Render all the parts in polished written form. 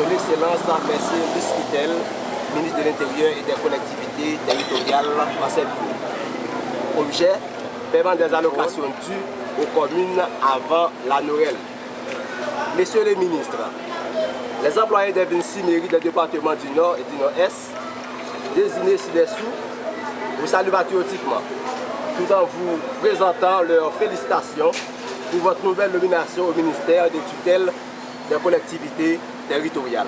Son Excellence, M. Biscuitel, ministre de l'Intérieur et des collectivités territoriales en cette cour. Objet, paiement des allocations dues aux communes avant la Noël. Messieurs les ministres, les employés des 26 mairies des départements du Nord et du Nord-Est, désignés ci-dessous, vous saluent patriotiquement, tout en vous présentant leurs félicitations pour votre nouvelle nomination au ministère des tutelles des collectivités territoriales.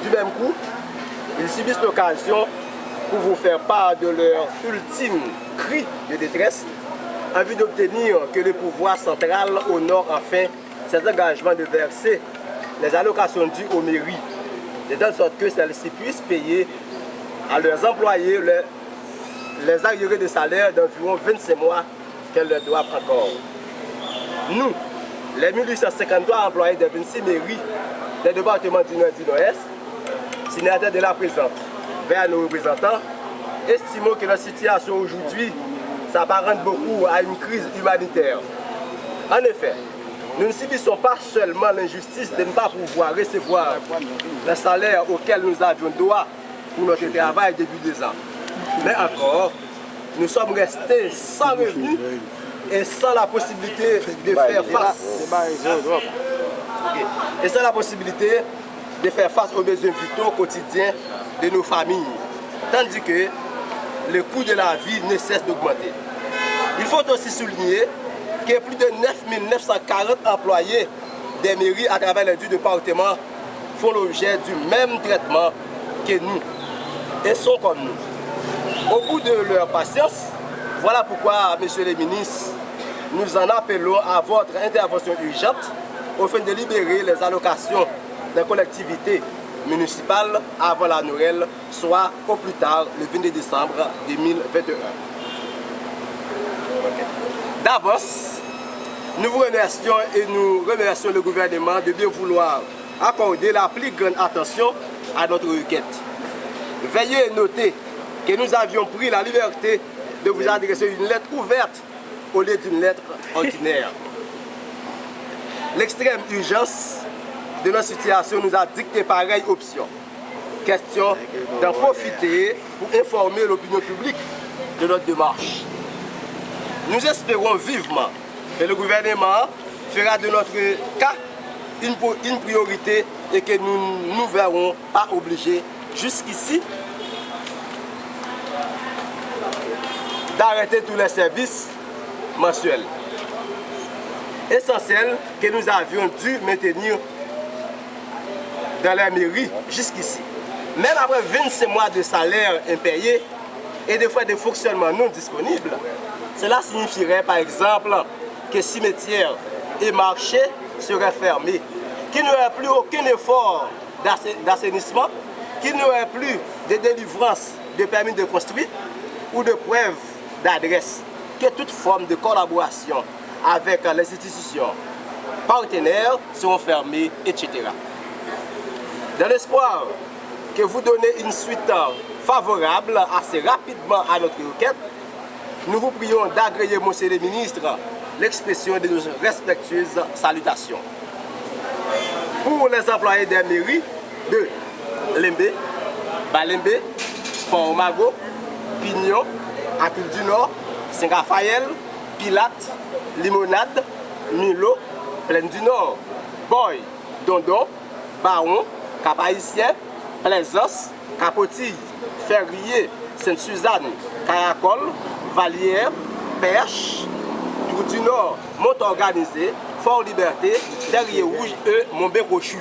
Du même coup, ils subissent l'occasion pour vous faire part de leur ultime cri de détresse en vue d'obtenir que le pouvoir central honore enfin ses engagements de verser les allocations dues aux mairies, de telle sorte que celles-ci puissent payer à leurs employés les arriérés de salaire d'environ 25 mois qu'elles leur doivent encore. Nous, les 1853 employés des 26 mairies des départements du Nord et du Nord-Est, signataires de la présente, vers nos représentants, estimons que la situation aujourd'hui s'apparente beaucoup à une crise humanitaire. En effet, nous ne subissons pas seulement l'injustice de ne pas pouvoir recevoir le salaire auquel nous avions droit pour notre travail depuis 2 ans, mais encore, nous sommes restés sans revenus et sans la possibilité de faire face aux besoins vitaux quotidiens de nos familles, tandis que le coût de la vie ne cesse d'augmenter. Il faut aussi souligner que plus de 9 940 employés des mairies à travers les 2 départements font l'objet du même traitement que nous et sont comme nous. Au bout de leur patience, voilà pourquoi, messieurs les ministres, nous en appelons à votre intervention urgente afin de libérer les allocations des collectivités municipales avant la Noël, soit au plus tard le 22 décembre 2021. D'avance, nous vous remercions et nous remercions le gouvernement de bien vouloir accorder la plus grande attention à notre requête. Veuillez noter que nous avions pris la liberté de vous adresser une lettre ouverte au lieu d'une lettre ordinaire. L'extrême urgence de notre situation nous a dicté pareille option. Question d'en profiter pour informer l'opinion publique de notre démarche. Nous espérons vivement que le gouvernement fera de notre cas une priorité et que nous ne nous verrons pas obligés jusqu'ici d'arrêter tous les services mensuels essentiels que nous avions dû maintenir dans la mairie jusqu'ici. Même après 25 mois de salaire impayé et des frais de fonctionnement non disponibles, cela signifierait par exemple que cimetières et marchés seraient fermés, qu'il n'y aurait plus aucun effort d'assainissement, qu'il n'y aurait plus de délivrance de permis de construire ou de preuves d'adresse, que toute forme de collaboration avec les institutions partenaires seront fermées, etc. Dans l'espoir que vous donnez une suite favorable assez rapidement à notre requête, nous vous prions d'agréer, monsieur le ministre, l'expression de nos respectueuses salutations. Pour les employés des mairies de Lembe, Balembe, Port-Mago, Pignon, Acul du Nord, Saint-Raphaël, Pilate, Limonade, Milo, Plaine du Nord, Boy, Dondon, Baron, Cap-Haïtien, Plaisance, Capotille, Ferrier, Sainte-Suzanne, Caracol, Valière, Perche, Tour du Nord, Mont-Organisé, Fort-Liberté, Terrier-Rouge et Montbé-Rochu.